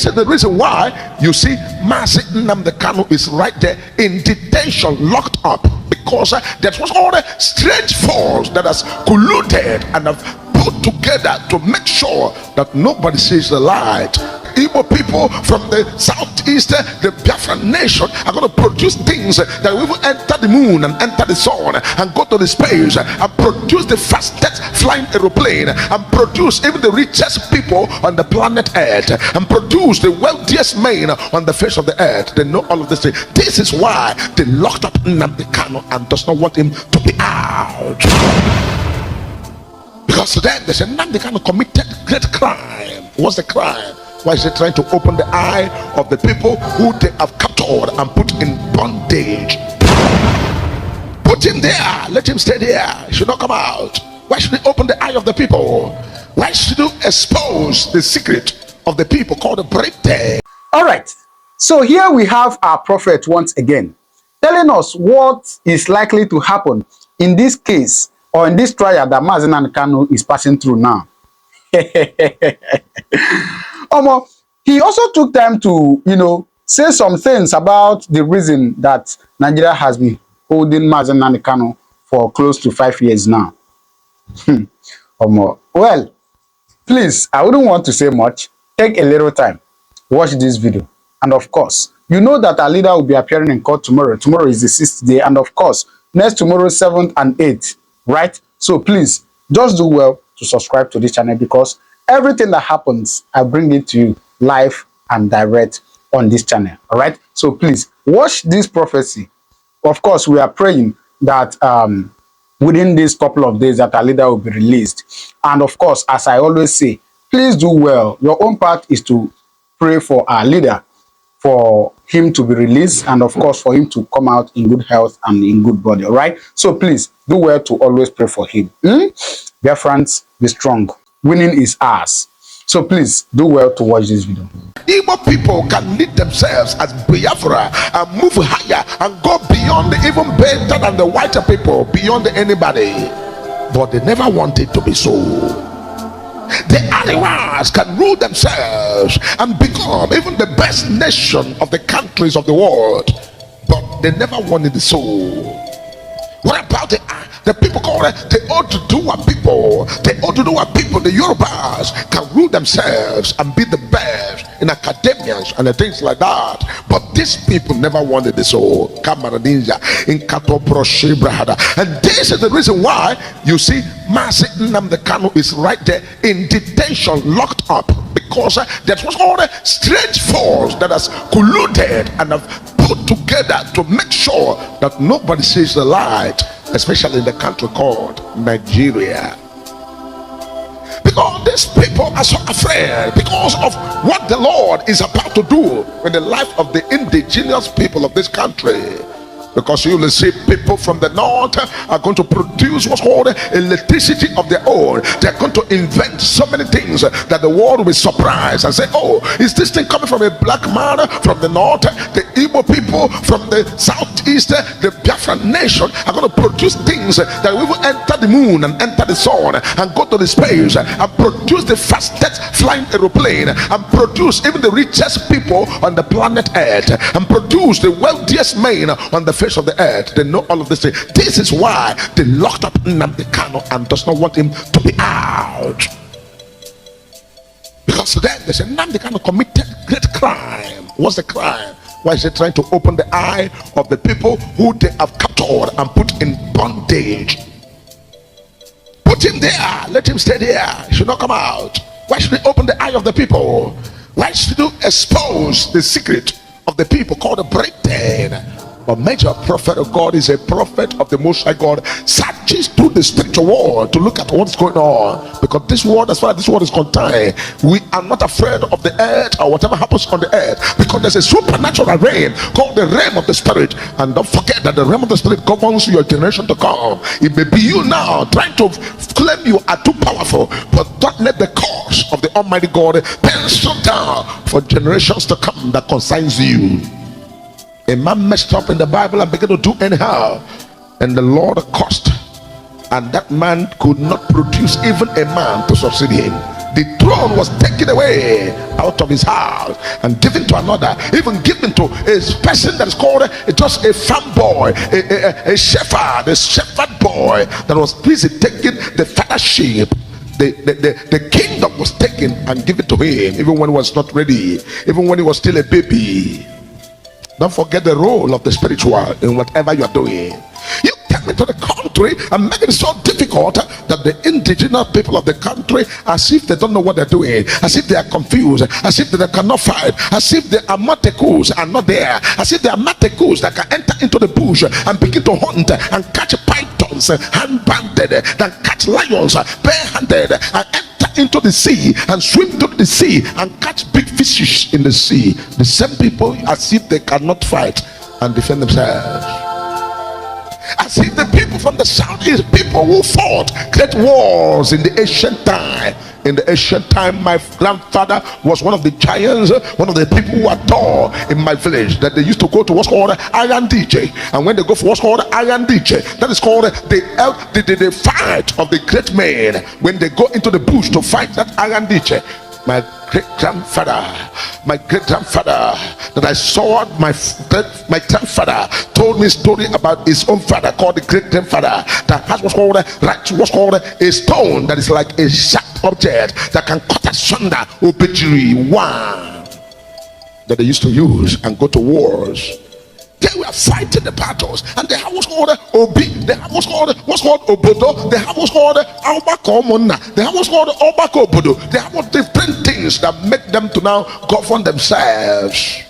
this is the reason why you see Mazi Nnamdi Kanu is right there in detention, locked up, because there was all the strange force that has colluded and have put together to make sure that nobody sees the light. Igbo people from the southeast, the Biafra nation, are going to produce things that will enter the moon and enter the sun and go to the space and produce the fastest flying aeroplane and produce even the richest people on the planet Earth and produce the wealthiest men on the face of the earth. They know all of this thing. This is why they locked up Nnamdi Kanu and does not want him to be out. Because then they say Nnamdi Kanu committed great crime. What's the crime? Why is he trying to open the eye of the people who they have captured and put in bondage? Put him there, let him stay there. He should not come out. Why should he open the eye of the people? Why should you expose the secret of the people called the breakdown? All right, so here we have our prophet once again telling us what is likely to happen in this case or in this trial that Mazi Nnamdi Kanu is passing through now. He also took time to, say some things about the reason that Nigeria has been holding Mazi Nnamdi Kanu for close to 5 years now. Well, please, I wouldn't want to say much. Take a little time, watch this video, and of course, you know that our leader will be appearing in court tomorrow. Tomorrow is the 6th day, and of course, next tomorrow, 7th and 8th, right? So please, just do well to subscribe to this channel, because everything that happens, I bring it to you live and direct on this channel. All right, so please watch this prophecy. Of course, we are praying that within these couple of days that our leader will be released. And of course, as I always say, please do well. Your own part is to pray for our leader, for him to be released, and of course for him to come out in good health and in good body. All right, so please do well to always pray for him. Dear friends, be strong. Winning is ours. So please do well to watch this video. Igbo people can lead themselves as Biafra and move higher and go beyond, even better than the whiter people, beyond anybody. But they never wanted to be so. The Ariwas can rule themselves and become even the best nation of the countries of the world. But they never wanted the soul. What about the people called the Oduduwa people? The Oduduwa people, the Yorubas, can rule themselves and be the best in academias and things like that. But these people never wanted the soul. And this is the reason why you see Mazi Nnamdi Kanu is right there in detention, locked up, because there was all the strange force that has colluded and have put together to make sure that nobody sees the light, especially in the country called Nigeria. Because these people are so afraid because of what the Lord is about to do in the life of the indigenous people of this country. Because you will see people from the north are going to produce what's called electricity of their own. They're going to invent so many things that the world will be surprised and say, oh, is this thing coming from a black man from the north? The Igbo people from the southeast, the Biafra nation, are going to produce things that will enter the moon and enter the sun and go to the space and produce the fastest flying aeroplane and produce even the richest people on the planet Earth and produce the wealthiest men on the face of the earth. They know all of this thing. This is why they locked up Nnamdi Kanu and does not want him to be out. Because then they say Nnamdi Kanu committed great crime. What's the crime? Why is he trying to open the eye of the people who they have captured and put in bondage? Put him there, let him stay there. He should not come out. Why should he open the eye of the people? Why should you expose the secret of the people called the breakdown? A major prophet of God is a prophet of the Most High God, searches through the spiritual world to look at what's going on. Because this world, as far as this world is contained, we are not afraid of the earth or whatever happens on the earth, because there's a supernatural realm called the realm of the spirit. And don't forget that the realm of the spirit governs your generation to come. It may be you now trying to claim you are too powerful, but don't let the cause of the Almighty God pencil down for generations to come that concerns you. A man messed up in the Bible and began to do anyhow, and the Lord cursed, and that man could not produce even a man to succeed him. the throne was taken away out of his house and given to another, even given to a person that is called just a farm boy, a shepherd boy that was busy taking the father's sheep. The kingdom was taken and given to him, even when he was not ready, even when he was still a baby. Don't forget the role of the spiritual in whatever you are doing. You come into the country and make it so difficult that the indigenous people of the country, as if they don't know what they're doing, as if they are confused, as if they cannot fight, as if the Amatekus are not there, as if the Amatekus that can enter into the bush and begin to hunt and catch pythons hand-banded, then catch lions bare-handed, and enter into the sea and swim to the sea and catch big fishes in the sea. The same people, as if they cannot fight and defend themselves. As if the people from the southeast, people who fought great wars in the ancient time. In the ancient time, my grandfather was one of the giants, one of the people who are tall in my village, that they used to go to what's called Iron DJ. And when they go for what's called Iron DJ, that is called the fight of the great men. When they go into the bush to fight that Iron DJ, my great-grandfather that I saw, my grandfather told me a story about his own father called the great-grandfather that has what's called a stone that is like a sharp object that can cut asunder obituary one that they used to use and go to wars. They were fighting the battles, and they have what's called Obi, they have what's called Obodo, they have what's called Albako Mona, they have what's called Obako Obodo, they have what different things that make them to now govern themselves.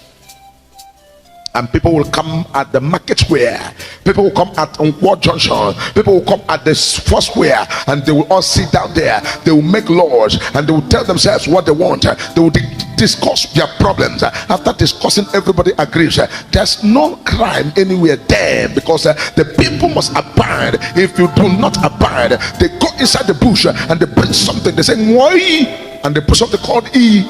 And people will come at the market square, people will come at Unquo Junction, people will come at the first square, and they will all sit down there. They will make laws and they will tell themselves what they want. They will discuss their problems. After discussing, everybody agrees. There's no crime anywhere there, because the people must abide. If you do not abide, they go inside the bush and they bring something. They say Moi, and they put something called E.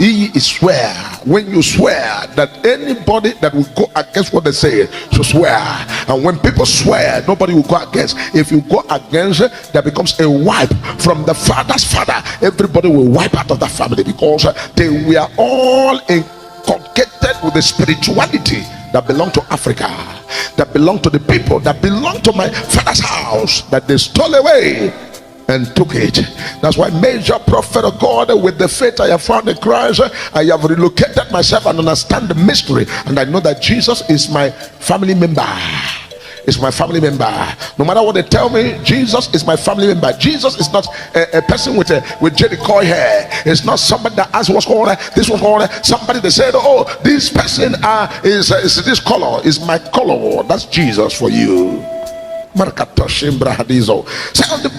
E is swear. When you swear, that anybody that will go against what they say should swear. And when people swear, nobody will go against. If you go against, there becomes a wipe from the father's father. Everybody will wipe out of that family, because they were all inculcated with the spirituality that belong to Africa, that belong to the people, that belong to my father's house, that they stole away and took it. That's why, major prophet of God, with the faith I have found in Christ, I have relocated myself and understand the mystery, and I know that Jesus is my family member. Is my family member. No matter what they tell me, Jesus is my family member. Jesus is not a person with Jerry Coy hair. It's not somebody that asks what's called this was called somebody that said, oh, this person is this color, is my color. That's Jesus for you. So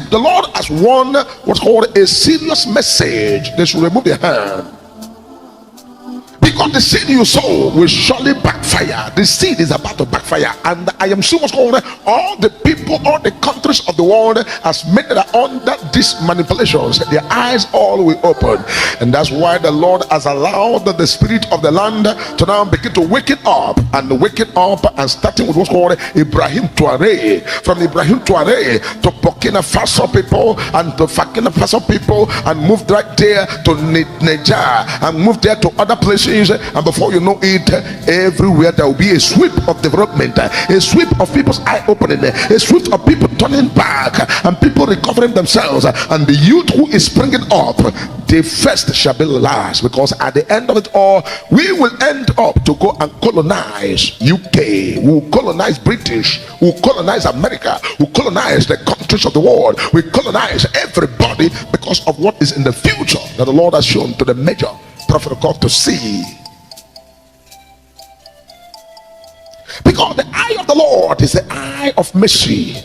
the Lord has won what's called a serious message. They should remove their hand, because the seed you sow will surely backfire. The seed is about to backfire, and I am sure what's called all the people, all the countries of the world has made that under these manipulations, their eyes all will open. And that's why the Lord has allowed the spirit of the land to now begin to wake it up, and starting with what's called Ibrahim Touare, from Ibrahim Touare to Burkina Faso people, and to Burkina Faso people, and moved right there to Niger, and moved there to other places. And before you know it, everywhere there will be a sweep of development, a sweep of people's eye opening, a sweep of people turning back, and people recovering themselves. And the youth who is springing up, the first shall be the last, because at the end of it all, we will end up to go and colonize UK, we will colonize British, we will colonize America, we will colonize the countries of the world, we colonize everybody, because of what is in the future that the Lord has shown to the major prophet of God to see. Because the eye of the Lord is the eye of mercy.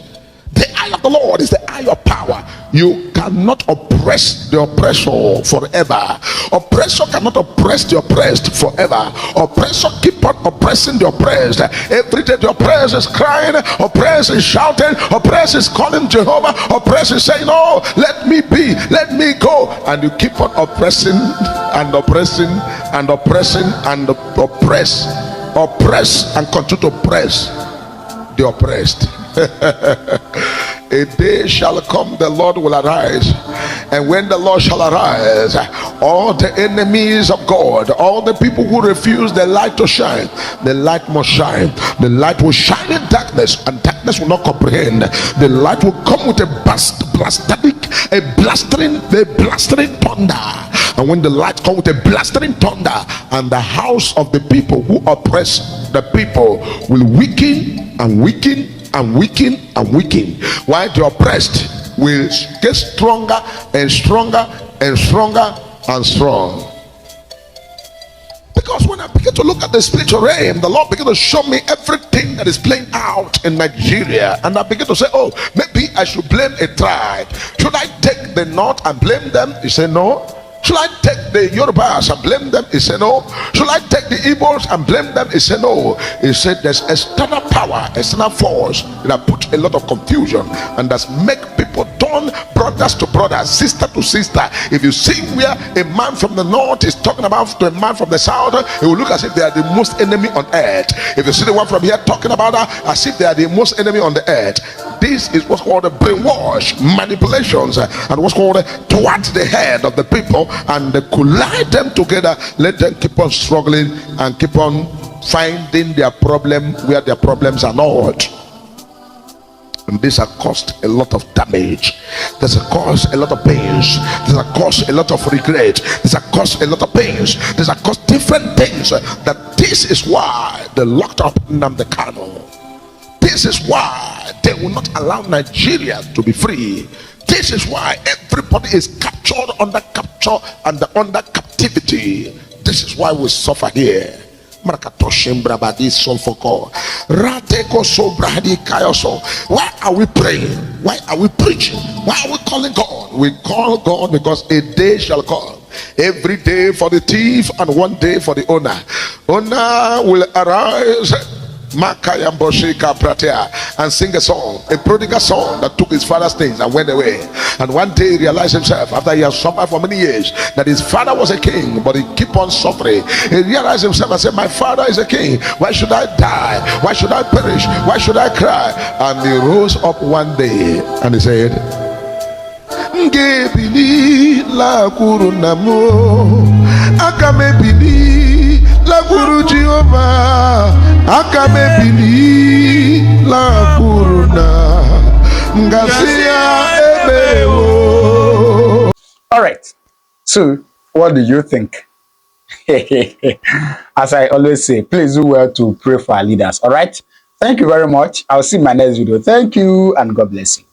The eye of the Lord is the eye of power. You cannot oppress the oppressor forever. Oppressor cannot oppress the oppressed forever. Oppressor keep on oppressing the oppressed. Every day the oppressed is crying, oppressed is shouting, oppressed is calling Jehovah, oppressed is saying, oh, let me be, let me go. And you keep on oppressing and oppressing and oppressing and oppress and continue to oppress the oppressed. A day shall come, the Lord will arise. And when the Lord shall arise, all the enemies of God, all the people who refuse the light to shine, the light must shine. The light will shine in darkness, and darkness will not comprehend. The light will come with a blastering thunder. And when the light comes with a blastering thunder, and the house of the people who oppress the people will weaken and weaken and weaken and weaken, while the oppressed will get stronger and stronger and stronger and strong. Because when I begin to look at the spiritual realm, the Lord began to show me everything that is playing out in Nigeria, and I begin to say, oh, maybe I should blame a tribe. Should I take the north and blame them? He said no. Should I take the Yorubas and blame them? He said no. Should I take the IGBOs and blame them? He said no. He said there's external power, external force that put a lot of confusion and that's make people turn brothers to brothers, sister to sister. If you see where a man from the north is talking about to a man from the south, it will look as if they are the most enemy on earth. If you see the one from here talking about her as if they are the most enemy on the earth, this is what's called the brainwash, manipulations, and what's called towards the head of the people, and they collide them together. Let them keep on struggling and keep on finding their problem where their problems are not. And this has caused a lot of damage. This has caused a lot of pains. This has caused a lot of regret. This has caused a lot of pains. This has caused different things. That this is why they locked up Nnamdi Kanu. This is why they will not allow Nigeria to be free. This is why everybody is captured, under capture, and under captivity. This is why we suffer here. Why are we praying? Why are we preaching? Why are we calling God? We call God because a day shall come. Every day for the thief and one day for the owner. Owner will arise and sing a song, a prodigal son that took his father's things and went away. And one day he realized himself, after he has suffered for many years, that his father was a king, but he keep on suffering. He realized himself and said, my father is a king. Why should I die? Why should I perish? Why should I cry? And he rose up one day and he said, la guru Jehovah akamebili la guruna ngasia ebewo. All right, so what do you think? As I always say, please do well to pray for our leaders. All right, thank you very much. I'll see you in my next video. Thank you and God bless you.